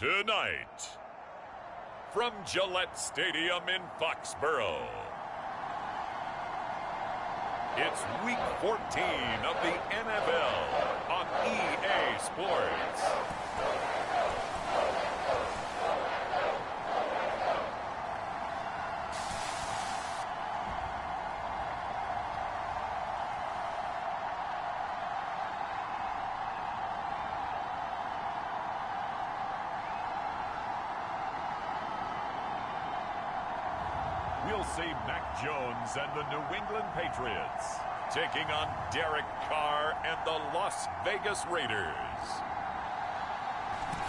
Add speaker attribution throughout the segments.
Speaker 1: Tonight, from Gillette Stadium in Foxborough, it's Week 14 of the NFL on EA Sports. We'll see Mac Jones and the New England Patriots taking on Derek Carr and the Las Vegas Raiders.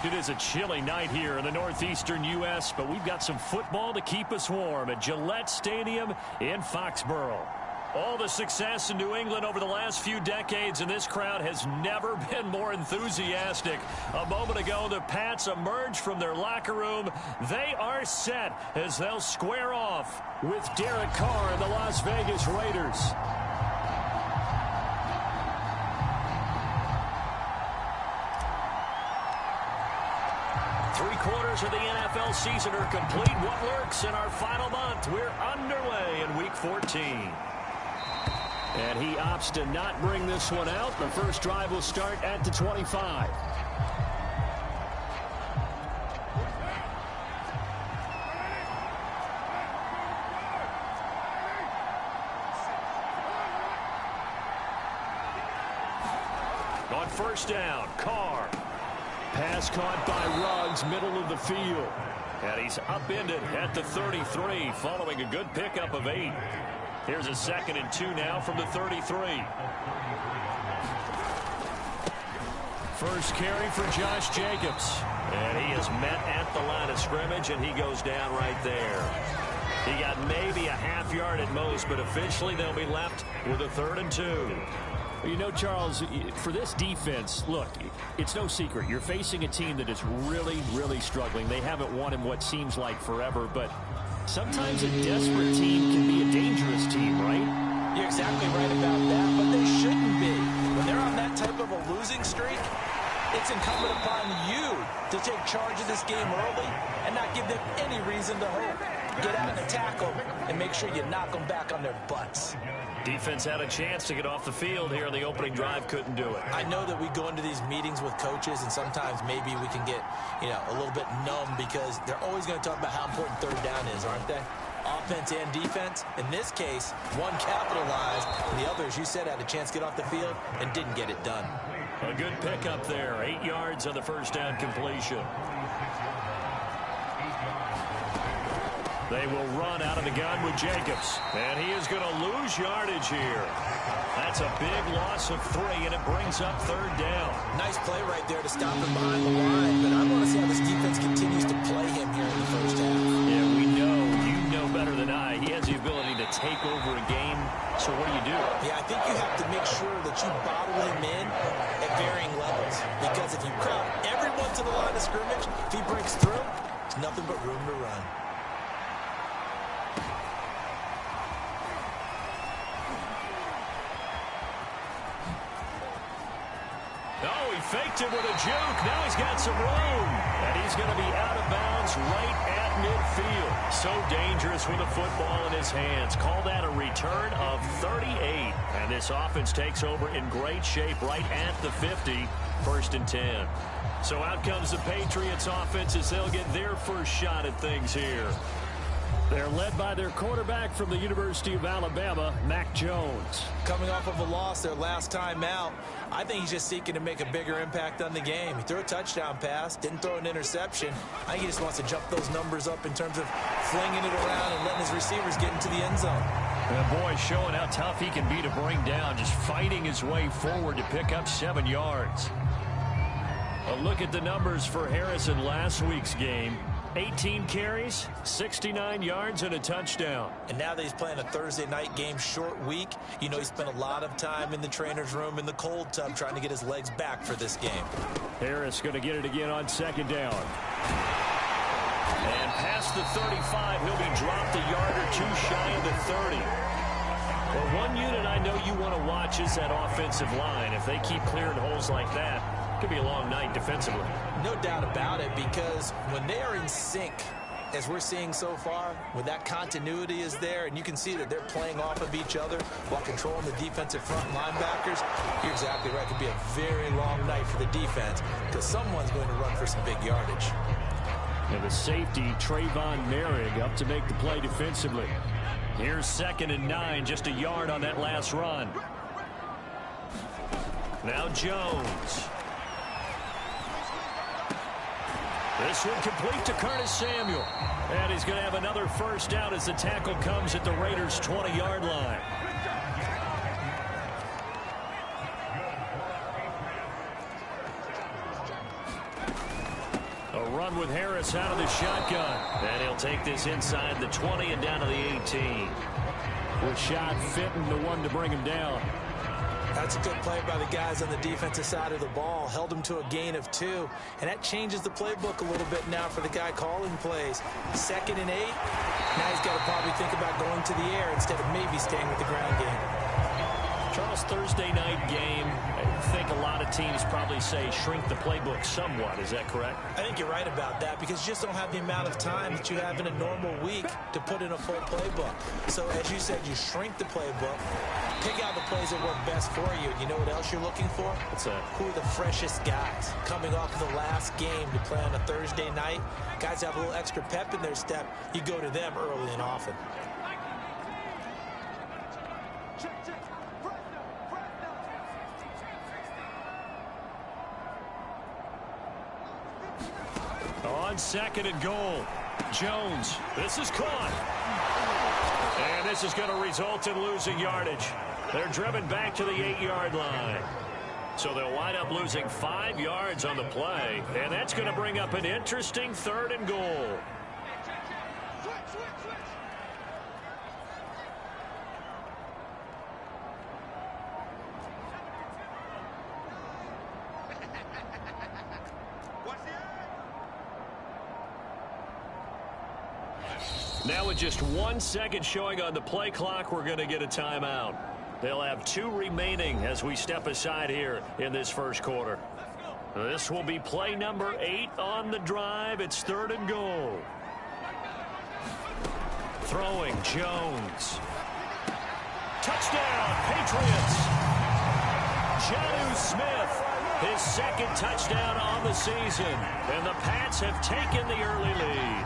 Speaker 2: It is a chilly night here in the northeastern U.S., but we've got some football to keep us warm at Gillette Stadium in Foxborough. All the success in New England over the last few decades, and this crowd has never been more enthusiastic. A moment ago, the Pats emerged from their locker room. They are set as they'll square off with Derek Carr and the Las Vegas Raiders. Three-quarters of the NFL season are complete. What lurks in our final month? We're underway in Week 14. And he opts to not bring this one out. The first drive will start at the 25. On first down, Carr. Pass caught by Ruggs, middle of the field. And he's upended at the 33, following a good pickup of 8. Here's a 2nd and 2 now from the 33. First carry for Josh Jacobs. And he is met at the line of scrimmage, and he goes down right there. He got maybe a half yard at most, but officially they'll be left with a 3rd and 2.
Speaker 3: You know, Charles, for this defense, look, it's no secret. You're facing a team that is really, really struggling. They haven't won in what seems like forever, but sometimes a desperate team can be a dangerous team, right?
Speaker 4: You're exactly right about that, but they shouldn't be. When they're on that type of a losing streak, it's incumbent upon you to take charge of this game early and not give them any reason to hope. Get out and attack them and make sure you knock them back on their butts.
Speaker 2: Defense had a chance to get off the field here in the opening drive, couldn't do it.
Speaker 4: I know that we go into these meetings with coaches, and sometimes maybe we can get, a little bit numb because they're always going to talk about how important 3rd down is, aren't they? Offense and defense. In this case, one capitalized, and the other, as you said, had a chance to get off the field and didn't get it done.
Speaker 2: A good pickup there. 8 yards on the first down completion. They will run out of the gun with Jacobs. And he is going to lose yardage here. That's a big loss of 3, and it brings up 3rd down.
Speaker 4: Nice play right there to stop him behind the line. But I want to see how this defense continues to play him here in the first half.
Speaker 2: Yeah, you know better than I. He has the ability to take over a game. So what do?
Speaker 4: Yeah, I think you have to make sure that you bottle him in at varying levels. Because if you crowd everyone to the line of scrimmage, if he breaks through, there's nothing but room to run.
Speaker 2: Oh, he faked it with a juke. Now he's got some room. And he's going to be out of bounds right at midfield. So dangerous with a football in his hands. Call that a return of 38. And this offense takes over in great shape right at the 50. 1st and 10. So out comes the Patriots offense as they'll get their first shot at things here.
Speaker 3: They're led by their quarterback from the University of Alabama, Mac Jones.
Speaker 4: Coming off of a loss their last time out, I think he's just seeking to make a bigger impact on the game. He threw a touchdown pass, didn't throw an interception. I think he just wants to jump those numbers up in terms of flinging it around and letting his receivers get into the end zone.
Speaker 2: And boy, showing how tough he can be to bring down, just fighting his way forward to pick up 7 yards. A look at the numbers for Harrison last week's game. 18 carries, 69 yards, and a touchdown.
Speaker 4: And now that he's playing a Thursday night game, short week, he spent a lot of time in the trainer's room in the cold tub trying to get his legs back for this game.
Speaker 3: Harris going to get it again on 2nd down.
Speaker 2: And past the 35, he'll be dropped a yard or 2 shy of the 30. Well, one unit I know you want to watch is that offensive line. If they keep clearing holes like that, could be a long night defensively.
Speaker 4: No doubt about it, because when they are in sync, as we're seeing so far, when that continuity is there, and you can see that they're playing off of each other while controlling the defensive front linebackers, you're exactly right. It could be a very long night for the defense because someone's going to run for some big yardage.
Speaker 2: And the safety, Trayvon Merrick, up to make the play defensively. Here's 2nd and 9, just a yard on that last run. Now Jones. This one complete to Curtis Samuel. And he's going to have another first down as the tackle comes at the Raiders' 20-yard line. A run with Harris out of the shotgun. And he'll take this inside the 20 and down to the 18. Rashad Fenton, the one to bring him down.
Speaker 4: That's a good play by the guys on the defensive side of the ball. Held him to a gain of 2. And that changes the playbook a little bit now for the guy calling plays. 2nd and 8. Now he's got to probably think about going to the air instead of maybe staying with the ground game.
Speaker 2: Charles, Thursday night game, I think a lot of teams probably say shrink the playbook somewhat. Is that correct?
Speaker 4: I think you're right about that because you just don't have the amount of time that you have in a normal week to put in a full playbook. So as you said, you shrink the playbook, pick out the plays that work best for you. You know what else you're looking for?
Speaker 2: What's that?
Speaker 4: Who are the freshest guys coming off of the last game to play on a Thursday night? Guys have a little extra pep in their step. You go to them early and often.
Speaker 2: On 2nd and goal, Jones. This is caught. And this is going to result in losing yardage. They're driven back to the 8-yard line. So they'll wind up losing 5 yards on the play. And that's going to bring up an interesting 3rd and goal. Now with just 1 second showing on the play clock, we're going to get a timeout. They'll have 2 remaining as we step aside here in this first quarter. This will be play number 8 on the drive. It's 3rd and goal. Throwing, Jones. Touchdown, Patriots. Jonnu Smith, his 2nd touchdown on the season. And the Pats have taken the early lead.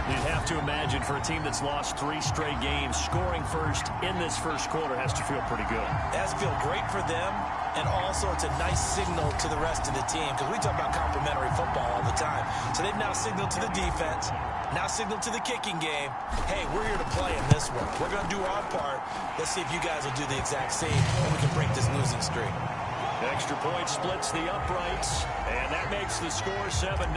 Speaker 2: You'd have to imagine for a team that's lost 3 straight games, scoring first in this first quarter has to feel pretty good.
Speaker 4: It has to feel great for them, and also it's a nice signal to the rest of the team because we talk about complementary football all the time. So they've now signaled to the defense, now signaled to the kicking game, hey, we're here to play in this one. We're going to do our part. Let's see if you guys will do the exact same, and we can break this losing streak.
Speaker 2: Extra point splits the uprights, and that makes the score 7-0.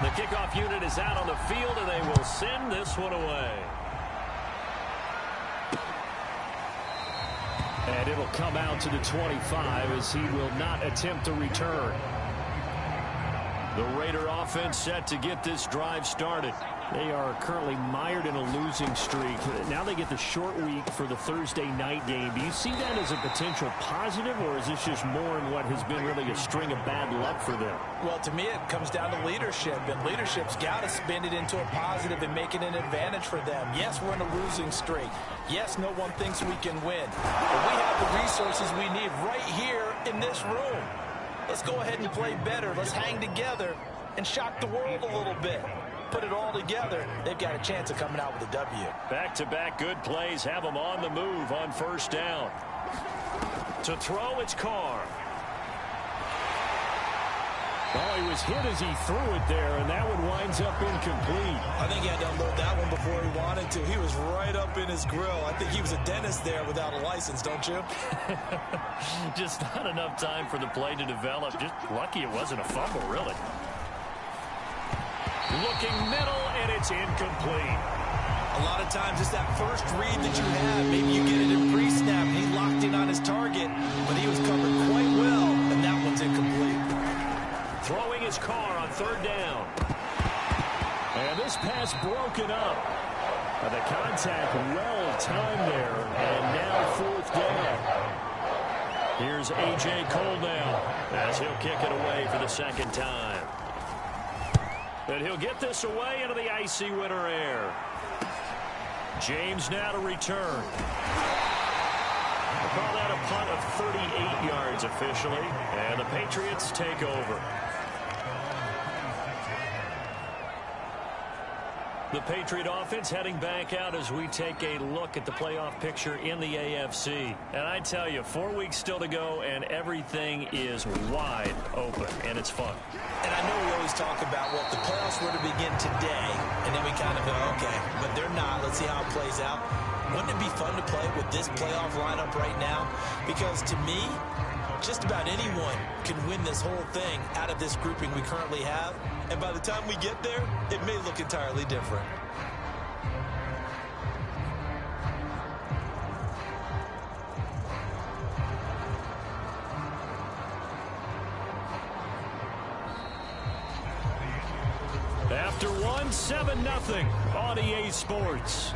Speaker 2: The kickoff unit is out on the field, and they will send this one away. And it'll come out to the 25 as he will not attempt to return. The Raider offense set to get this drive started. They are currently mired in a losing streak. Now they get the short week for the Thursday night game. Do you see that as a potential positive, or is this just more in what has been really a string of bad luck for them?
Speaker 4: Well, to me, it comes down to leadership, and leadership's got to spin it into a positive and make it an advantage for them. Yes, we're in a losing streak. Yes, no one thinks we can win. But we have the resources we need right here in this room. Let's go ahead and play better. Let's hang together and shock the world a little bit. Put it all together, they've got a chance of coming out with a W.
Speaker 2: Back-to-back good plays have them on the move on first down. To throw, it's Carr. Oh, he was hit as he threw it there, and that one winds up incomplete.
Speaker 4: I think he had to unload that one before he wanted to. He was right up in his grill. I think he was a dentist there without a license, don't you?
Speaker 2: Just not enough time for the play to develop. Just lucky it wasn't a fumble, really. Looking middle, and it's incomplete.
Speaker 4: A lot of times it's that first read that you have. Maybe you get it in pre-snap. He locked in on his target, but he was covered quite well, and that one's incomplete.
Speaker 2: Throwing his Carr on 3rd down. And this pass broken up. The contact well timed there, and now 4th down. Here's A.J. Cole now as he'll kick it away for the second time. And he'll get this away into the icy winter air. James now to return. We'll call that a punt of 38 yards officially, and the Patriots take over. The Patriot offense heading back out as we take a look at the playoff picture in the AFC. And I tell you, 4 weeks still to go, and everything is wide open, and it's fun.
Speaker 4: And I know we always talk about, well, if the playoffs were to begin today, and then we kind of go, okay, but they're not. Let's see how it plays out. Wouldn't it be fun to play with this playoff lineup right now? Because to me, just about anyone can win this whole thing out of this grouping we currently have. And by the time we get there, it may look entirely different.
Speaker 2: After one, 7-0 on EA Sports.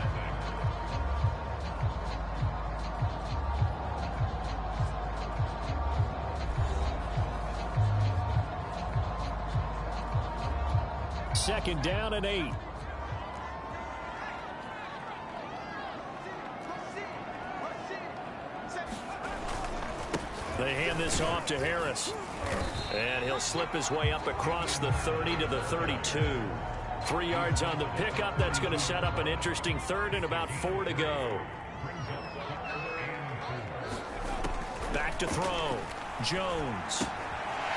Speaker 2: Second down and 8. They hand this off to Harris. And he'll slip his way up across the 30 to the 32. 3 yards on the pickup. That's going to set up an interesting third and about 4 to go. Back to throw. Jones.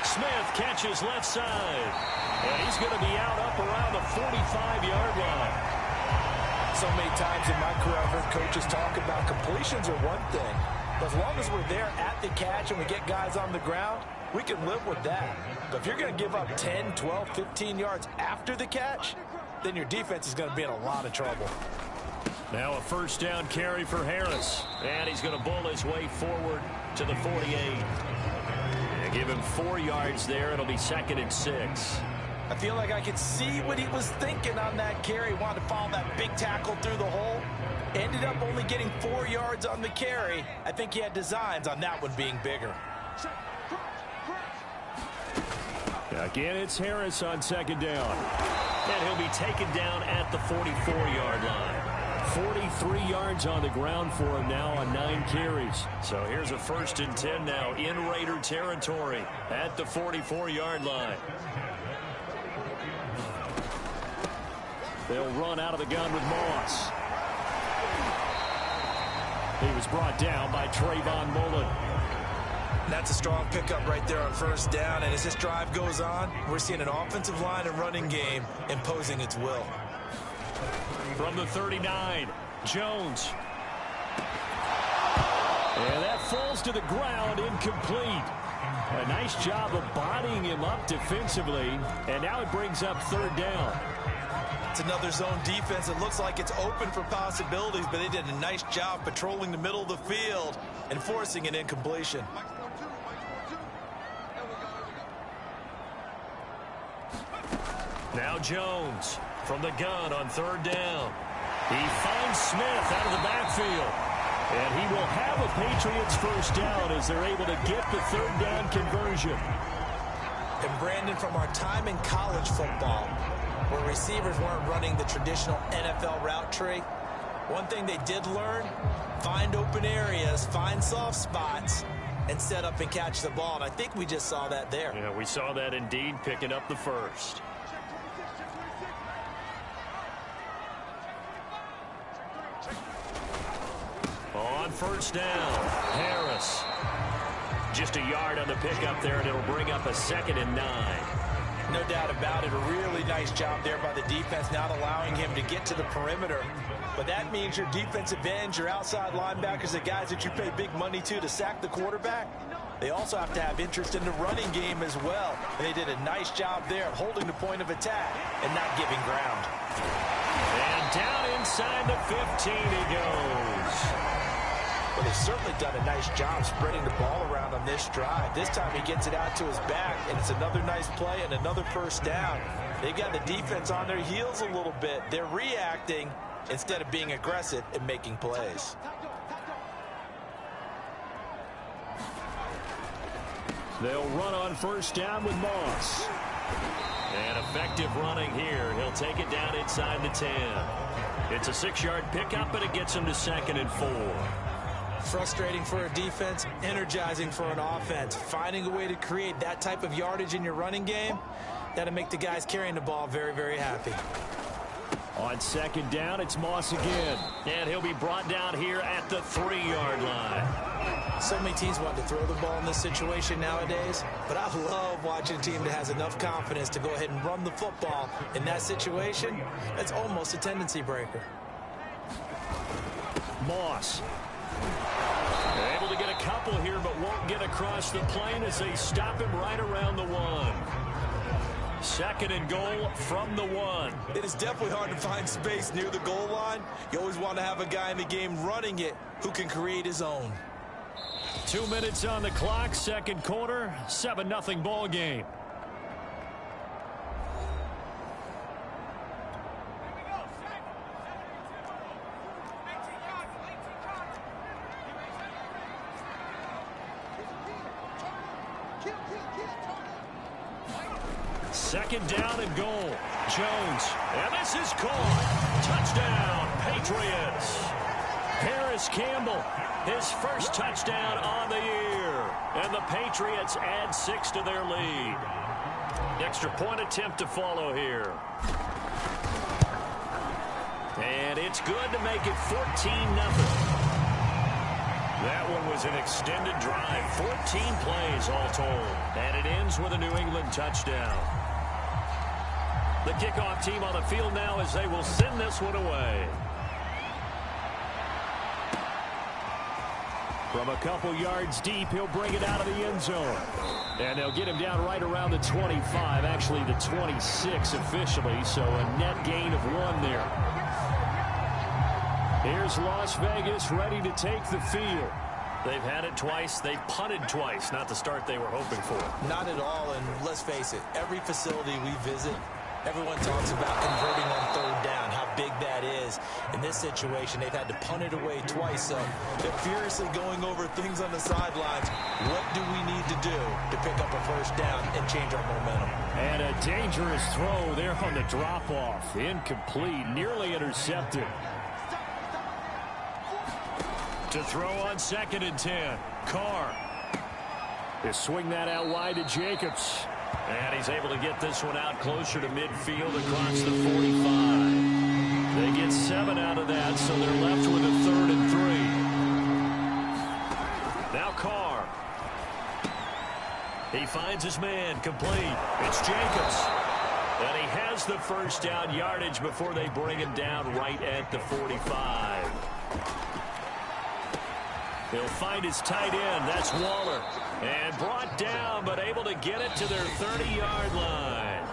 Speaker 2: Smith catches left side. And he's going to be out up around the 45-yard line.
Speaker 4: So many times in my career, I've heard coaches talk about completions are one thing. But as long as we're there at the catch and we get guys on the ground, we can live with that. But if you're going to give up 10, 12, 15 yards after the catch, then your defense is going to be in a lot of trouble.
Speaker 2: Now a first down carry for Harris. And he's going to bull his way forward to the 48. And give him 4 yards there. It'll be 2nd and 6.
Speaker 4: I feel like I could see what he was thinking on that carry. Wanted to follow that big tackle through the hole. Ended up only getting 4 yards on the carry. I think he had designs on that one being bigger.
Speaker 2: Again, it's Harris on second down. And he'll be taken down at the 44-yard line. 43 yards on the ground for him now on 9 carries. So here's a 1st and 10 now in Raider territory at the 44-yard line. They'll run out of the gun with Moss. He was brought down by Trayvon Mullen.
Speaker 4: That's a strong pickup right there on first down. And as this drive goes on, we're seeing an offensive line and running game imposing its will.
Speaker 2: From the 39, Jones. And that falls to the ground, incomplete. A nice job of bodying him up defensively. And now it brings up 3rd down.
Speaker 4: It's another zone defense. It looks like it's open for possibilities, but they did a nice job patrolling the middle of the field and forcing an incompletion.
Speaker 2: Now Jones from the gun on 3rd down. He finds Smith out of the backfield. And he will have a Patriots first down as they're able to get the 3rd down conversion.
Speaker 4: And Brandon, from our time in college football, where receivers weren't running the traditional NFL route tree, one thing they did learn, find open areas, find soft spots, and set up and catch the ball. And I think we just saw that there.
Speaker 2: Yeah, we saw that indeed, picking up the first. On first down, Harris. Just a yard on the pickup there, and it'll bring up a 2nd and 9.
Speaker 4: No doubt about it. A really nice job there by the defense, not allowing him to get to the perimeter. But that means your defensive ends, your outside linebackers, the guys that you pay big money to sack the quarterback, they also have to have interest in the running game as well. And they did a nice job there of holding the point of attack and not giving ground.
Speaker 2: And down inside the 15 he goes.
Speaker 4: Well, they've certainly done a nice job spreading the ball around on this drive. This time he gets it out to his back, and it's another nice play and another first down. They've got the defense on their heels a little bit. They're reacting instead of being aggressive and making plays.
Speaker 2: They'll run on first down with Moss. And effective running here. He'll take it down inside the 10. It's a 6-yard pickup, and it gets him to 2nd and 4.
Speaker 4: Frustrating for a defense, energizing for an offense. Finding a way to create that type of yardage in your running game, that'll make the guys carrying the ball very, very happy.
Speaker 2: On 2nd down, it's Moss again. And he'll be brought down here at the 3-yard line.
Speaker 4: So many teams want to throw the ball in this situation nowadays, but I love watching a team that has enough confidence to go ahead and run the football in that situation. That's almost a tendency breaker.
Speaker 2: Moss. Able to get a couple here, but won't get across the plane as they stop him right around the 1. 2nd and goal from the 1.
Speaker 4: It is definitely hard to find space near the goal line. You always want to have a guy in the game running it who can create his own.
Speaker 2: 2 minutes on the clock, 2nd quarter, 7-0 ball game. Second down and goal. Jones. And this is caught. Touchdown, Patriots. Harris Campbell, his first touchdown on the year. And the Patriots add 6 to their lead. Extra point attempt to follow here. And it's good to make it 14-0. That one was an extended drive. 14 plays all told. And it ends with a New England touchdown. The kickoff team on the field now as they will send this one away. From a couple yards deep, he'll bring it out of the end zone. And they'll get him down right around the 25, actually the 26 officially, so a net gain of 1 there. Here's Las Vegas ready to take the field. They've had it twice. They've punted twice. Not the start they were hoping for.
Speaker 4: Not at all, and let's face it, every facility we visit, everyone talks about converting on 3rd down, how big that is. In this situation, they've had to punt it away twice, so they're furiously going over things on the sidelines. What do we need to do to pick up a first down and change our momentum?
Speaker 2: And a dangerous throw there on the drop-off. Incomplete, nearly intercepted. To throw on 2nd and 10. Carr. They swing that out wide to Jacobs. And he's able to get this one out closer to midfield across the 45. They get 7 out of that, so they're left with a 3rd and 3. Now Carr. He finds his man, complete. It's Jacobs. And he has the first down yardage before they bring him down right at the 45. He'll find his tight end. That's Waller. And brought down, but able to get it to their 30-yard line.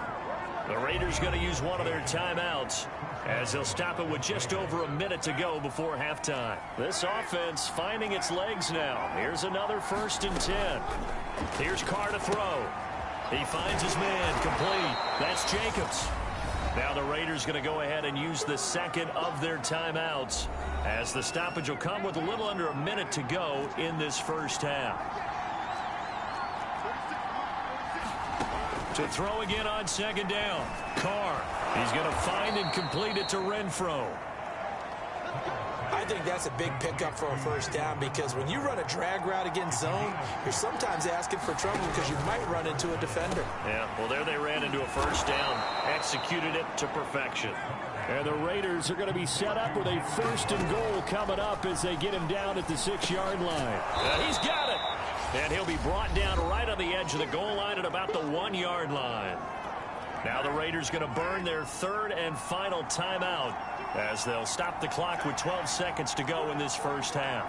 Speaker 2: The Raiders going to use one of their timeouts as they'll stop it with just over a minute to go before halftime. This offense finding its legs now. Here's another 1st and 10. Here's Carr to throw. He finds his man, complete. That's Jacobs. Now the Raiders going to go ahead and use the 2nd of their timeouts as the stoppage will come with a little under a minute to go in this first half. To throw again on 2nd down. Carr. He's going to find and complete it to Renfro.
Speaker 4: I think that's a big pickup for a first down because when you run a drag route against zone, you're sometimes asking for trouble because you might run into a defender.
Speaker 2: Yeah, well, there they ran into a first down, executed it to perfection. And the Raiders are going to be set up with a 1st and goal coming up as they get him down at the 6-yard line. He's got it. And he'll be brought down right on the edge of the goal line at about the 1-yard line. Now the Raiders going to burn their 3rd and final timeout as they'll stop the clock with 12 seconds to go in this first half.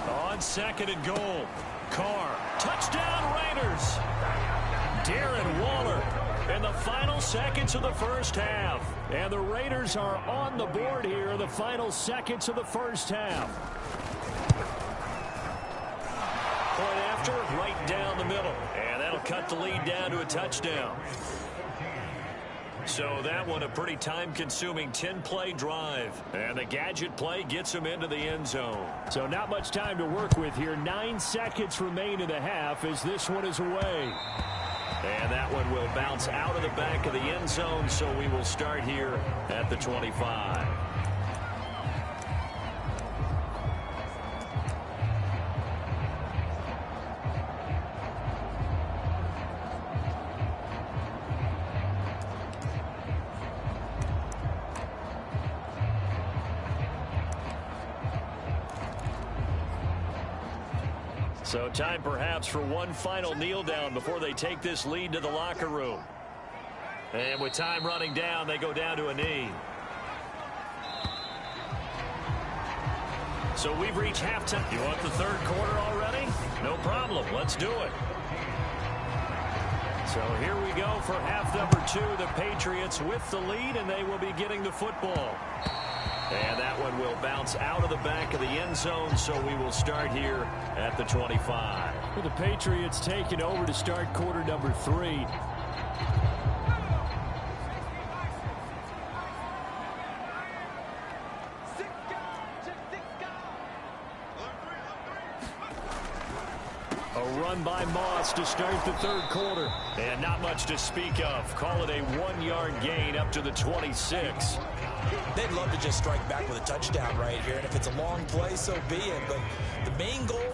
Speaker 2: On 2nd and goal, Carr. Touchdown Raiders. Darren Waller in the final seconds of the first half. And the Raiders are on the board here in the final seconds of the first half. Point after, right down the middle. And that'll cut the lead down to a touchdown. So that one a pretty time-consuming 10-play drive. And the gadget play gets him into the end zone.
Speaker 3: So not much time to work with here. 9 seconds remain in the half as this one is away.
Speaker 2: And that one will bounce out of the back of the end zone, so we will start here at the 25. So time perhaps for one final kneel down before they take this lead to the locker room. And with time running down, they go down to a knee. So we've reached halftime. You want the third quarter already? No problem. Let's do it. So here we go for half number 2. The Patriots with the lead, and they will be getting the football. And that one will bounce out of the back of the end zone, so we will start here at the 25.
Speaker 3: Well, the Patriots taking over to start quarter number 3. A run by Moss to start the third quarter.
Speaker 2: And not much to speak of. Call it a 1-yard gain up to the 26.
Speaker 4: They'd love to just strike back with a touchdown right here, and if it's a long play, so be it. But the main goal,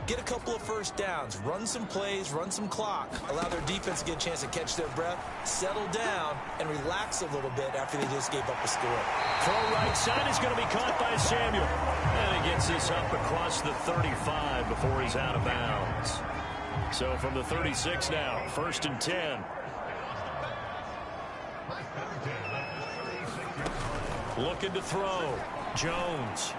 Speaker 4: get a couple of first downs, run some plays, run some clock, allow their defense to get a chance to catch their breath, settle down, and relax a little bit after they just gave up a score.
Speaker 2: Throw right side is going to be caught by Samuel. And he gets this up across the 35 before he's out of bounds. So from the 36 now, 1st and 10. Looking to throw. Jones.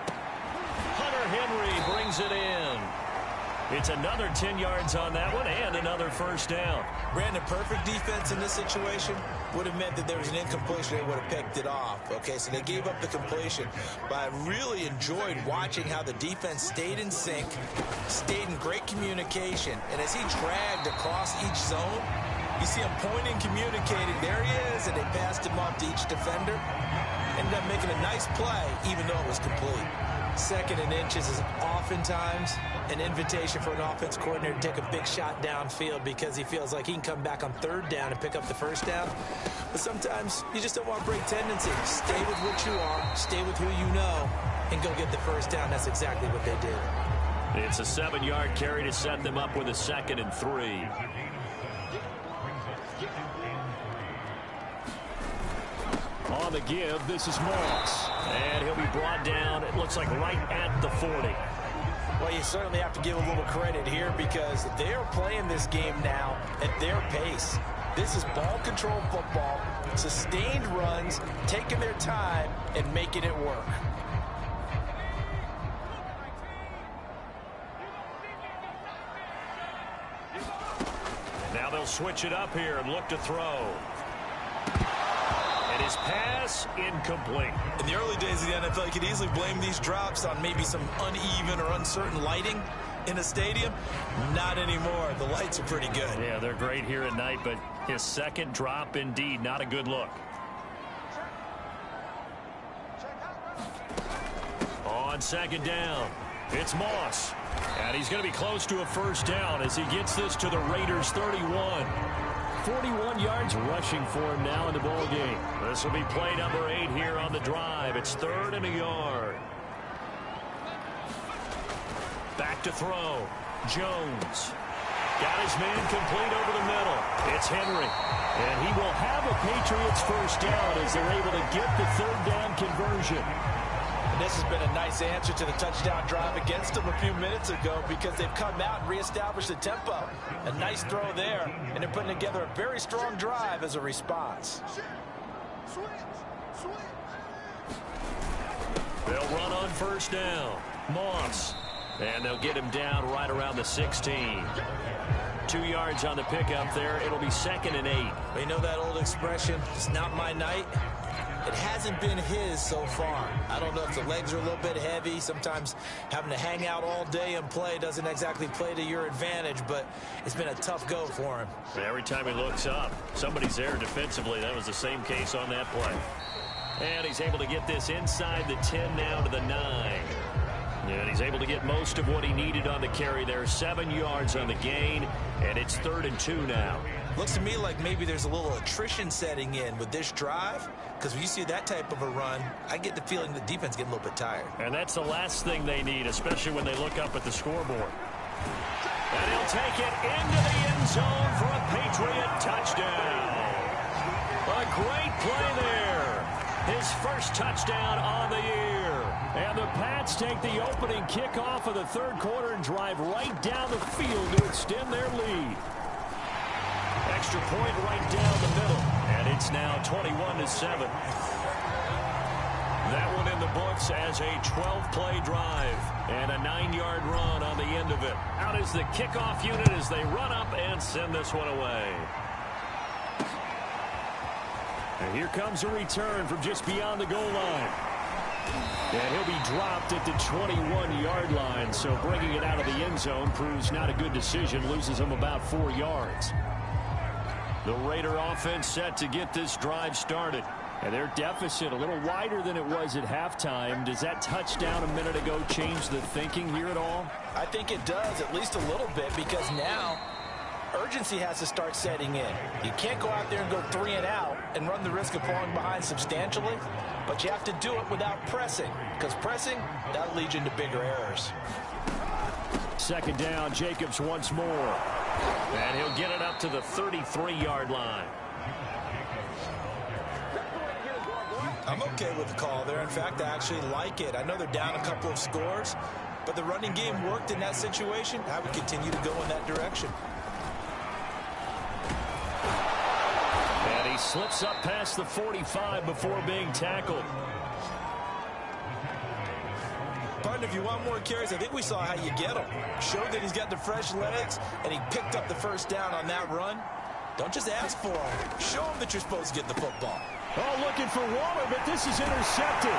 Speaker 2: Hunter Henry brings it in. It's another 10 yards on that one and another first down.
Speaker 4: Brandon, perfect defense in this situation would have meant that there was an incompletion. They would have picked it off. Okay, so they gave up the completion. But I really enjoyed watching how the defense stayed in sync, stayed in great communication. And as he dragged across each zone, you see him pointing, communicating. There he is, and they passed him off to each defender. Ended up making a nice play, even though it was complete. 2nd and inches is oftentimes an invitation for an offense coordinator to take a big shot downfield because he feels like he can come back on 3rd down and pick up the first down. But sometimes you just don't want to break tendency. Stay with what you are, stay with who you know, and go get the first down. That's exactly what they did.
Speaker 2: It's a 7-yard carry to set them up with a 2nd and 3.
Speaker 3: On the give, this is Moss.
Speaker 2: And he'll be brought down, it looks like right at the 40.
Speaker 4: Well, you certainly have to give a little credit here because they're playing this game now at their pace. This is ball control football, sustained runs, taking their time and making it work.
Speaker 2: Now they'll switch it up here and look to throw. And his pass incomplete.
Speaker 4: In the early days of the NFL, you could easily blame these drops on maybe some uneven or uncertain lighting in a stadium. Not anymore. The lights are pretty good.
Speaker 2: Yeah, they're great here at night, but his 2nd drop, indeed, not a good look. On 2nd down, it's Moss. And he's going to be close to a first down as he gets this to the Raiders' 31.
Speaker 3: 41 yards rushing for him now in the ball game.
Speaker 2: This will be play number 8 here on the drive. It's 3rd and a yard. Back to throw. Jones. Got his man complete over the middle. It's Henry.
Speaker 3: And he will have a Patriots first down as they're able to get the 3rd down conversion.
Speaker 4: This has been a nice answer to the touchdown drive against them a few minutes ago because they've come out and reestablished the tempo. A nice throw there, and they're putting together a very strong drive as a response.
Speaker 2: They'll run on first down. Moss. And they'll get him down right around the 16. 2 yards on the pickup there. It'll be 2nd and 8.
Speaker 4: Well, you know that old expression, it's not my night. It hasn't been his so far. I don't know if the legs are a little bit heavy. Sometimes having to hang out all day and play doesn't exactly play to your advantage, but it's been a tough go for him.
Speaker 2: Every time he looks up, somebody's there defensively. That was the same case on that play. And he's able to get this inside the 10 now to the 9. And he's able to get most of what he needed on the carry there. 7 yards on the gain, and it's 3rd and 2 now.
Speaker 4: Looks to me like maybe there's a little attrition setting in with this drive, because when you see that type of a run, I get the feeling the defense getting a little bit tired.
Speaker 2: And that's the last thing they need, especially when they look up at the scoreboard. And he'll take it into the end zone for a Patriot touchdown. A great play there. His first touchdown on the year. And the Pats take the opening kickoff of the 3rd quarter and drive right down the field to extend their lead. Extra point right down the middle. And it's now 21-7. That one in the books as a 12-play drive. And a 9-yard run on the end of it. Out is the kickoff unit as they run up and send this one away. And here comes a return from just beyond the goal line. And he'll be dropped at the 21-yard line. So bringing it out of the end zone proves not a good decision. Loses him about 4 yards. The Raider offense set to get this drive started. And their deficit a little wider than it was at halftime. Does that touchdown a minute ago change the thinking here at all?
Speaker 4: I think it does, at least a little bit, because now urgency has to start setting in. You can't go out there and go 3 and out and run the risk of falling behind substantially, but you have to do it without pressing, because pressing, that'll lead you into bigger errors.
Speaker 2: 2nd down, Jacobs once more. And he'll get it up to the 33-yard line.
Speaker 4: I'm okay with the call there. In fact, I actually like it. I know they're down a couple of scores, but the running game worked in that situation. I would continue to go in that direction.
Speaker 2: And he slips up past the 45 before being tackled.
Speaker 4: Partner, if you want more carries, I think we saw how you get them. Showed that he's got the fresh legs, and he picked up the first down on that run. Don't just ask for them. Show them that you're supposed to get the football.
Speaker 2: Oh, looking for Waller, but this is intercepted.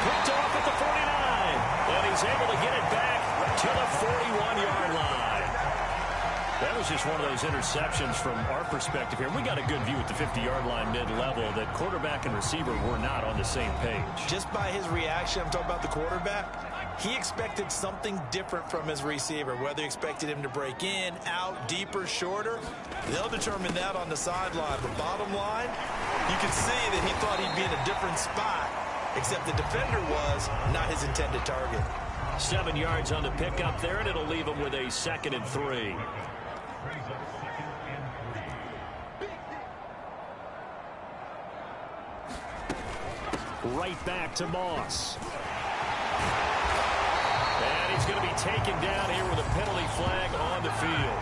Speaker 2: Picked off at the 49. And he's able to get it back to the 41-yard line. That was just one of those interceptions from our perspective here. We got a good view at the 50-yard line mid-level that quarterback and receiver were not on the same page.
Speaker 4: Just by his reaction, I'm talking about the quarterback, he expected something different from his receiver, whether he expected him to break in, out, deeper, shorter. They'll determine that on the sideline. But bottom line, you can see that he thought he'd be in a different spot, except the defender was not his intended target.
Speaker 2: 7 yards on the pickup there, and it'll leave him with a 2nd and 3. Right back to Moss. And he's going to be taken down here with a penalty flag on the field.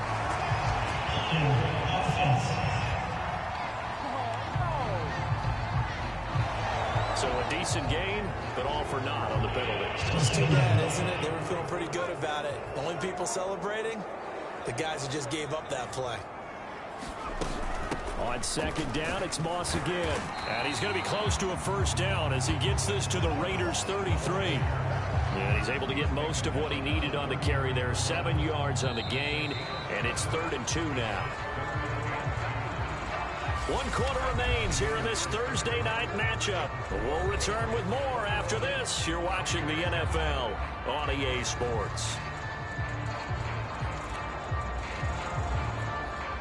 Speaker 2: So a decent gain, but all for naught on the penalty.
Speaker 4: It's too bad, isn't it? They were feeling pretty good about it. Only people celebrating, the guys who just gave up that play.
Speaker 2: On 2nd down, it's Moss again. And he's going to be close to a first down as he gets this to the Raiders' 33. And he's able to get most of what he needed on the carry there. 7 yards on the gain, and it's 3rd and 2 now. 1 quarter remains here in this Thursday night matchup. We'll return with more after this. You're watching the NFL on EA Sports.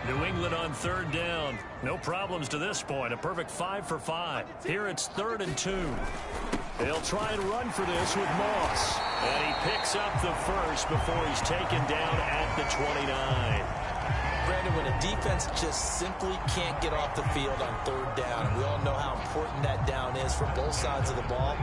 Speaker 2: New England on 3rd down. No problems to this point. A perfect 5 for 5. Here it's 3rd and 2. They'll try and run for this with Moss. And he picks up the first before he's taken down at the 29.
Speaker 4: Brandon, when a defense just simply can't get off the field on 3rd down, and we all know how important that down is for both sides of the ball,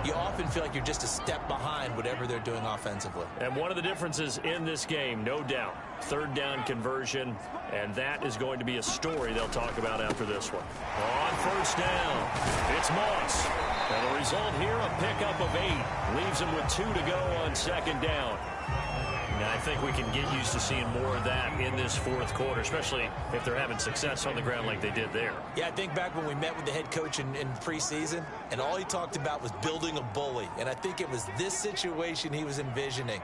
Speaker 4: you often feel like you're just a step behind whatever they're doing offensively.
Speaker 2: And one of the differences in this game, no doubt, 3rd down conversion, and that is going to be a story they'll talk about after this one. On 1st down, it's Moss. And the result here, a pickup of 8. Leaves him with 2 to go on 2nd down. And I think we can get used to seeing more of that in this fourth quarter, especially if they're having success on the ground like they did there.
Speaker 4: Yeah, I think back when we met with the head coach in preseason, and all he talked about was building a bully. And I think it was this situation he was envisioning.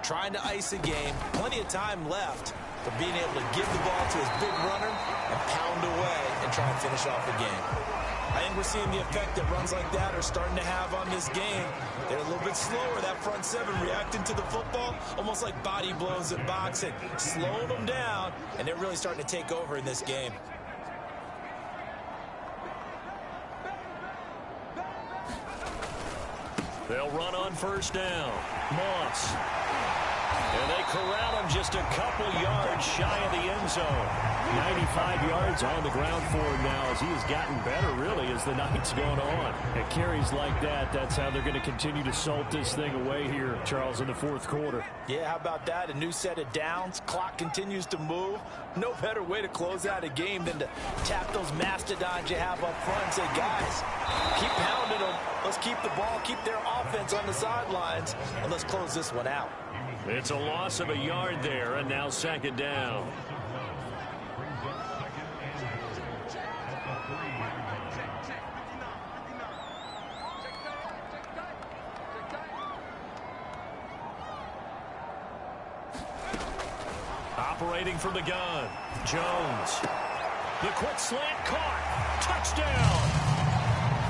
Speaker 4: Trying to ice a game, plenty of time left, but being able to give the ball to his big runner and pound away and try and finish off the game. I think we're seeing the effect that runs like that are starting to have on this game. They're a little bit slower, that front seven, reacting to the football, almost like body blows in boxing, slowing them down, and they're really starting to take over in this game.
Speaker 2: They'll run on first down. Moss. And they corral him just a couple yards shy of the end zone.
Speaker 3: 95 yards on the ground for him now as he has gotten better, really, as the night's going on. At carries like that, that's how they're going to continue to salt this thing away here, Charles, in the fourth quarter.
Speaker 4: Yeah, how about that? A new set of downs. Clock continues to move. No better way to close out a game than to tap those mastodons you have up front and say, guys, keep pounding them. Let's keep the ball, keep their offense on the sidelines, and let's close this one out.
Speaker 2: It's a loss of a yard there, and now second down. Operating from the gun, Jones. The quick slant caught. Touchdown.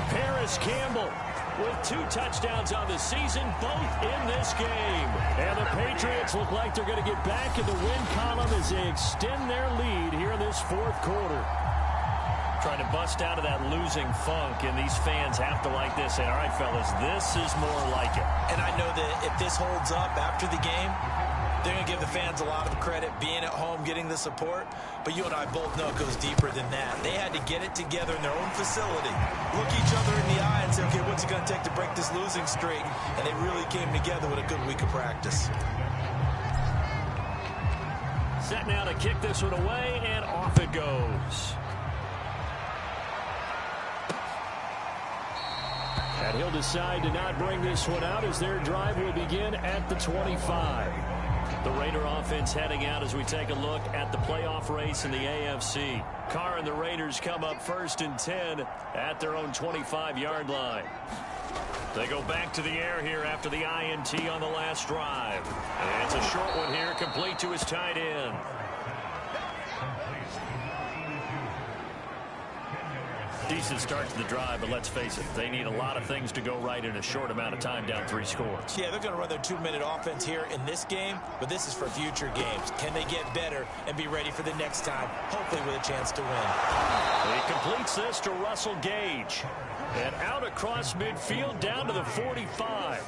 Speaker 2: Paris Campbell with 2 touchdowns on the season, both in this game. And the Patriots look like they're going to get back in the win column as they extend their lead here in this fourth quarter. Trying to bust out of that losing funk, and these fans have to like this. And all right, fellas, this is more like it.
Speaker 4: And I know that if this holds up after the game, they're going to give the fans a lot of credit, being at home, getting the support. But you and I both know it goes deeper than that. They had to get it together in their own facility, look each other in the eye and say, okay, what's it going to take to break this losing streak? And they really came together with a good week of practice.
Speaker 2: Set now to kick this one away, and off it goes.
Speaker 3: And he'll decide to not bring this one out as their drive will begin at the 25.
Speaker 2: The Raider offense heading out as we take a look at the playoff race in the AFC. Carr and the Raiders come up 1st and 10 at their own 25-yard line. They go back to the air here after the INT on the last drive. And it's a short one here, complete to his tight end. Decent start to the drive, but let's face it, they need a lot of things to go right in a short amount of time, down 3 scores.
Speaker 4: Yeah, they're going to run their 2-minute offense here in this game, but this is for future games. Can they get better and be ready for the next time, hopefully with a chance to win?
Speaker 2: He completes this to Russell Gage. And out across midfield down to the 45.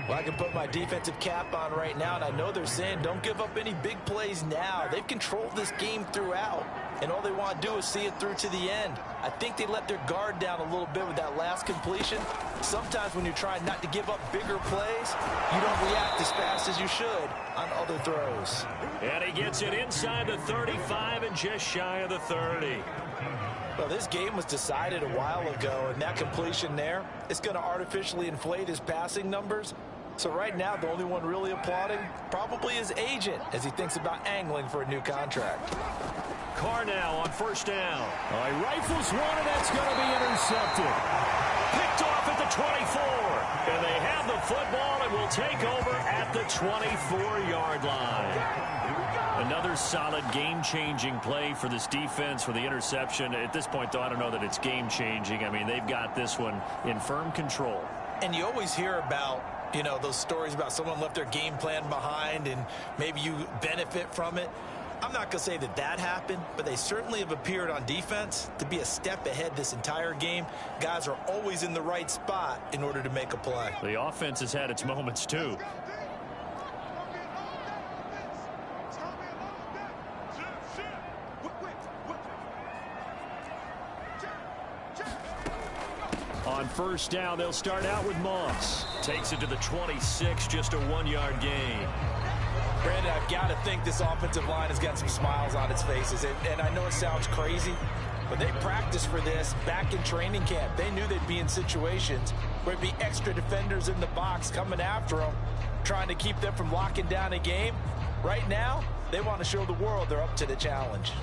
Speaker 4: Well, I can put my defensive cap on right now, and I know they're saying don't give up any big plays now. They've controlled this game throughout, and all they want to do is see it through to the end. I think they let their guard down a little bit with that last completion. Sometimes when you're trying not to give up bigger plays, you don't react as fast as you should on other throws.
Speaker 2: And he gets it inside the 35 and just shy of the 30.
Speaker 4: Well, this game was decided a while ago, and that completion there is going to artificially inflate his passing numbers. So right now, the only one really applauding probably his agent as he thinks about angling for a new contract.
Speaker 2: Carr now on first down.
Speaker 3: He rifles one, and that's going to be intercepted.
Speaker 2: Picked off at the 24. And they have the football and will take over at the 24-yard line. Another solid game-changing play for this defense for the interception. At this point, though, I don't know that it's game-changing. I mean, they've got this one in firm control.
Speaker 4: And you always hear about, you know, those stories about someone left their game plan behind and maybe you benefit from it. I'm not going to say that that happened, but they certainly have appeared on defense to be a step ahead this entire game. Guys are always in the right spot in order to make a play.
Speaker 2: The offense has had its moments, too.
Speaker 3: On first down, they'll start out with Moss.
Speaker 2: Takes it to the 26, just a 1-yard gain.
Speaker 4: Brandon, I've got to think this offensive line has got some smiles on its faces. And I know it sounds crazy, but they practiced for this back in training camp. They knew they'd be in situations where it'd be extra defenders in the box coming after them, trying to keep them from locking down a game. Right now, they want to show the world they're up to the challenge.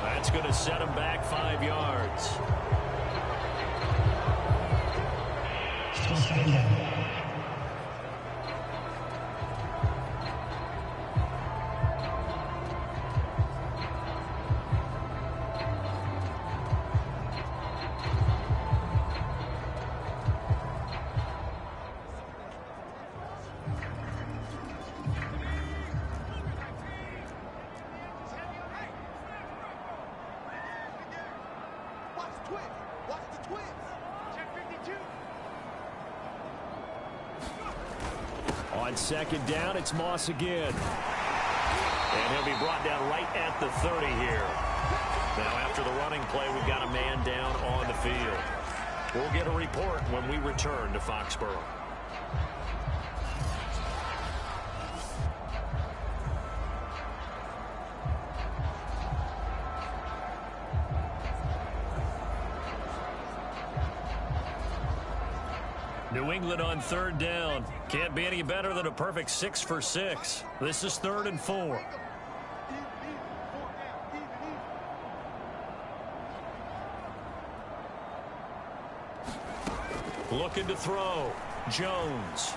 Speaker 2: That's going to set him back 5 yards.
Speaker 5: Still second down.
Speaker 2: On second down, it's Moss again. And he'll be brought down right at the 30 here. Now, after the running play, we've got a man down on the field. We'll get a report when we return to Foxborough. New England on third down. Can't be any better than a perfect 6 for 6. This is 3rd and 4. Looking to throw. Jones.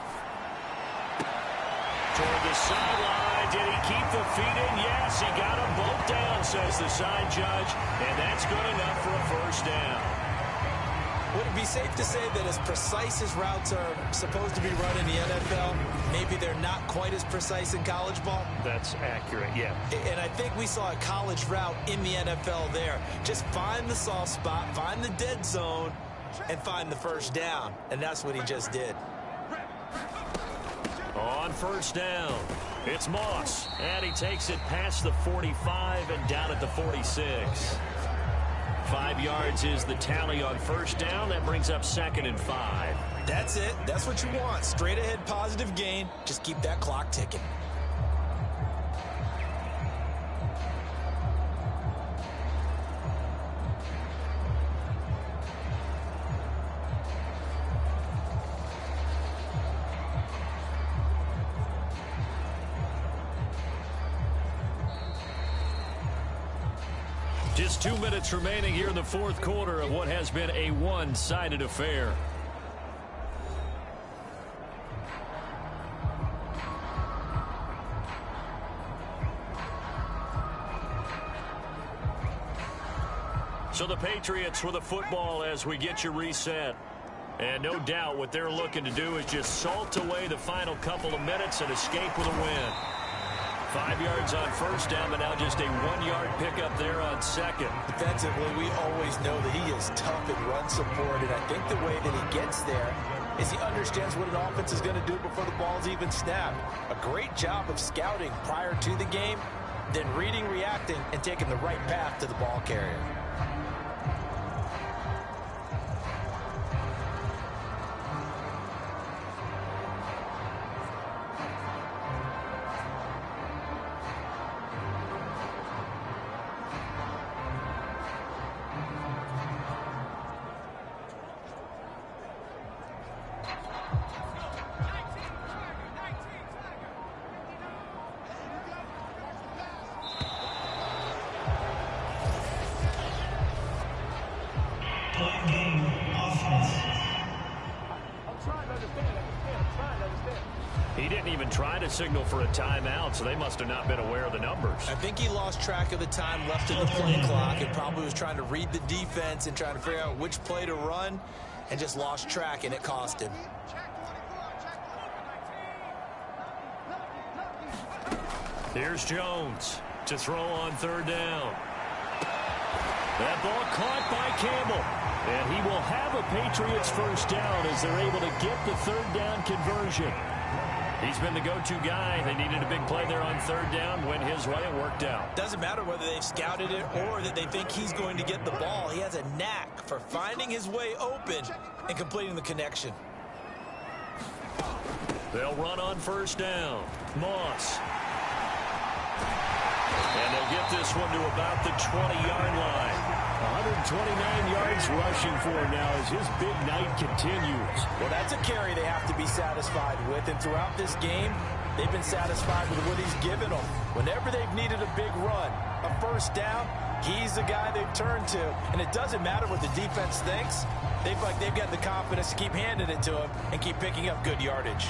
Speaker 2: Toward the sideline. Did he keep the feet in? Yes, he got them both down, says the side judge. And that's good enough for a first down.
Speaker 4: Would it be safe to say that as precise as routes are supposed to be run in the NFL, maybe they're not quite as precise in college ball?
Speaker 2: That's accurate, yeah.
Speaker 4: And I think we saw a college route in the NFL there. Just find the soft spot, find the dead zone, and find the first down. And that's what he just did.
Speaker 2: On first down, it's Moss. And he takes it past the 45 and down at the 46. 5 yards is the tally on first down. That brings up 2nd and 5.
Speaker 4: That's it. That's what you want. Straight ahead positive gain. Just keep that clock ticking.
Speaker 2: Just 2 minutes remaining here in the fourth quarter of what has been a one-sided affair. So the Patriots with the football as we get you reset. And no doubt what they're looking to do is just salt away the final couple of minutes and escape with a win. 5 yards on first down, but now just a 1-yard pickup there on second.
Speaker 4: Defensively, we always know that he is tough in run support, and I think the way that he gets there is he understands what an offense is going to do before the ball's even snapped. A great job of scouting prior to the game, then reading, reacting, and taking the right path to the ball carrier.
Speaker 2: He didn't even try to signal for a timeout, so they must have not been aware of the numbers.
Speaker 4: I think he lost track of the time left in the play clock and probably was trying to read the defense and trying to figure out which play to run and just lost track, and it cost him.
Speaker 2: Here's Jones to throw on third down. That ball caught by Campbell. And he will have a Patriots first down as they're able to get the third down conversion. He's been the go-to guy. They needed a big play there on third down. Went his way. It worked out.
Speaker 4: Doesn't matter whether they've scouted it or that they think he's going to get the ball. He has a knack for finding his way open and completing the connection.
Speaker 2: They'll run on first down. Moss. And they'll get this one to about the 20-yard line.
Speaker 3: 129 yards rushing for him now as his big night continues.
Speaker 4: Well, that's a carry they have to be satisfied with. And throughout this game, they've been satisfied with what he's given them. Whenever they've needed a big run, a first down, he's the guy they've turned to. And it doesn't matter what the defense thinks. They've got the confidence to keep handing it to him and keep picking up good yardage.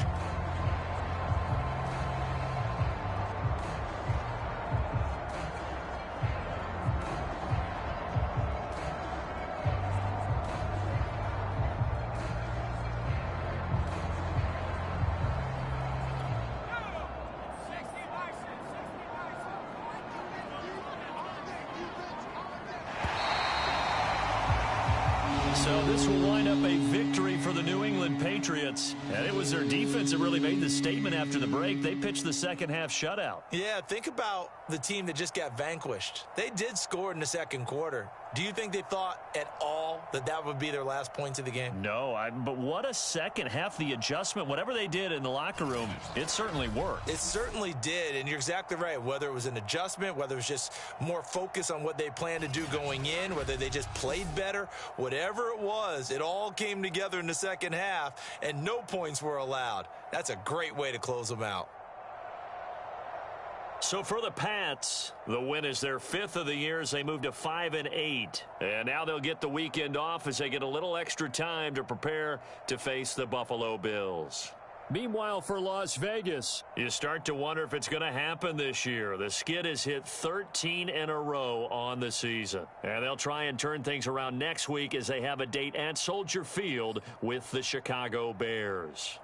Speaker 2: So this will wind up a victory for the New England Patriots. And it was their defense that really made the statement after the break. They pitched the second half shutout.
Speaker 4: Yeah, think about the team that just got vanquished. They did score in the second quarter. Do you think they thought at all that that would be their last points of the game?
Speaker 2: No, but what a second half. The adjustment, whatever they did in the locker room, it certainly worked.
Speaker 4: It certainly did, and you're exactly right. Whether it was an adjustment, whether it was just more focus on what they planned to do going in, whether they just played better, whatever it was, it all came together in the second half, and no points were allowed. That's a great way to close them out.
Speaker 2: So for the Pats, the win is their 5th of the year as they move to 5-8. And now they'll get the weekend off as they get a little extra time to prepare to face the Buffalo Bills.
Speaker 3: Meanwhile, for Las Vegas,
Speaker 2: you start to wonder if it's going to happen this year. The Skid has hit 13 in a row on the season. And they'll try and turn things around next week as they have a date at Soldier Field with the Chicago Bears.